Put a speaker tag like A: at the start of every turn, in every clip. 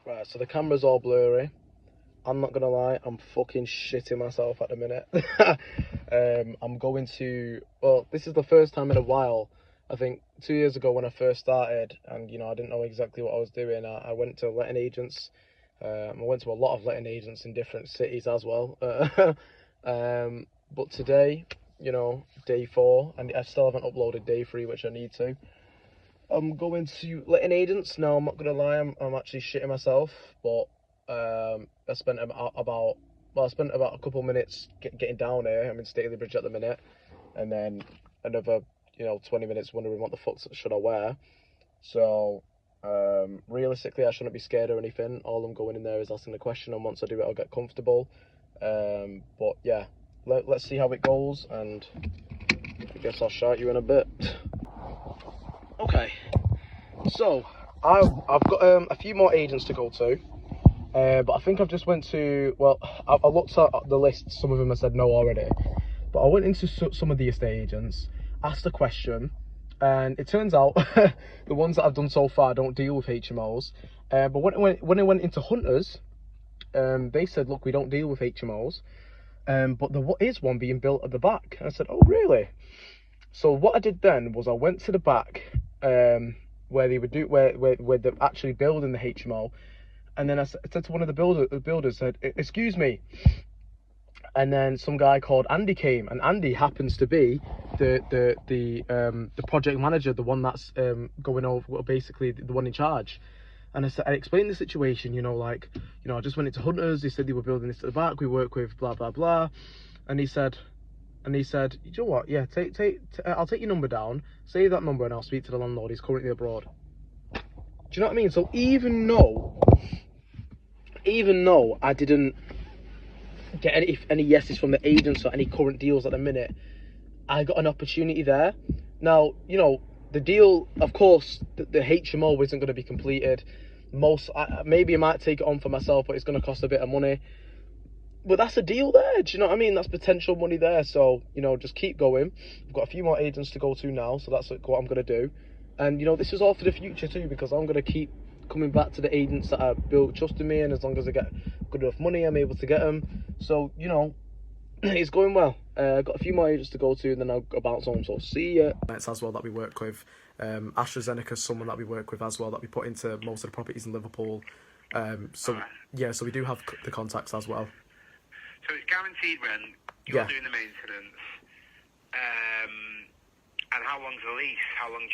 A: Right, so the camera's all blurry. I'm not gonna lie, I'm fucking shitting myself at the minute. I'm going to, well, this is the first time in a while. I think 2 years ago when I first started, and I didn't know exactly what I was doing. I went to letting agents. I went to a lot of letting agents in different cities as well. But today, day 4, and I still haven't uploaded day 3, which I need to. I'm going to letting agents. No, I'm not gonna lie, I'm actually shitting myself, but I spent about a couple minutes getting down here. I'm in Staley Bridge at the minute, and then another 20 minutes wondering what the fuck should I wear. So realistically, I shouldn't be scared or anything. All I'm going in there is asking the question, and once I do it, I'll get comfortable. But yeah, let's see how it goes, and I guess I'll shout you in a bit. Okay, so I've got a few more agents to go to, but I think I've just went to, well, I looked at the list. Some of them I said no already, but I went into some of the estate agents, asked a question, and it turns out the ones that I've done so far don't deal with HMOs. But when I went into Hunters, they said, look, we don't deal with HMOs, but there is one being built at the back. And I said, oh really? So what I did then was I went to the back, where they would do where they're actually building the HMO, and then I said to one of the builders, said, excuse me. And then some guy called Andy came, and Andy happens to be the project manager, the one that's going over, basically the one in charge. And I explained the situation, I just went into Hunters. They said they were building this at the back. We work with blah blah blah, and he said, you know what? Yeah, I'll take your number down, save that number, and I'll speak to the landlord. He's currently abroad. Do you know what I mean? So even though I didn't get any yeses from the agents or any current deals at the minute, I got an opportunity there. Now, the deal, of course, the HMO isn't going to be completed. Maybe I might take it on for myself, but it's going to cost a bit of money. But that's a deal there, do you know what I mean? That's potential money there. So, just keep going. I've got a few more agents to go to now, so that's what I'm going to do. And, this is all for the future too, because I'm going to keep coming back to the agents that are built trusting me, and as long as I get good enough money, I'm able to get them. So, it's going well. I've got a few more agents to go to, and then I'll bounce home, so see ya. It's as well that we work with. AstraZeneca's someone that we work with as well, that we put into most of the properties in Liverpool. So we do have the contacts as well.
B: So it's guaranteed rent, you're doing the maintenance, and how long's the lease? How long would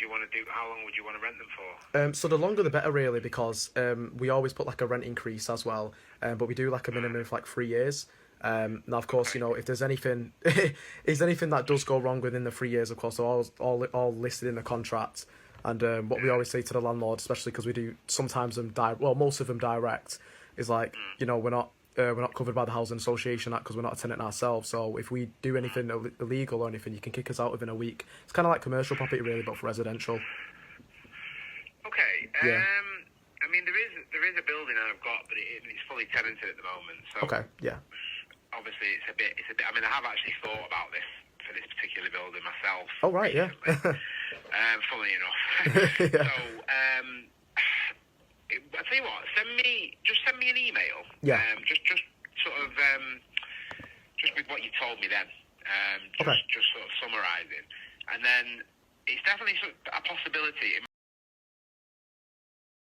B: you want to rent them for?
A: So the longer the better, really, because we always put like a rent increase as well, but we do like a minimum of like 3 years. Now, of course, if there's anything, that does go wrong within the 3 years, of course, they're all listed in the contract. And what we always say to the landlord, especially because we do sometimes most of them direct, is like, we're not covered by the Housing Association Act because we're not a tenant ourselves. So if we do anything illegal or anything, you can kick us out within a week. It's kind of like commercial property, really, but for residential.
B: Okay.
A: Yeah.
B: I mean, there is a building I've got, but it's fully tenanted at the moment. So
A: okay. Yeah.
B: Obviously, it's a bit. I mean, I have actually thought about this for this particular building myself.
A: Oh right, yeah.
B: Funnily enough.
A: Yeah.
B: So, I'll tell you what. Send me an email.
A: Yeah.
B: Just sort of just with what you told me then. Just sort of summarising, and then it's definitely a possibility.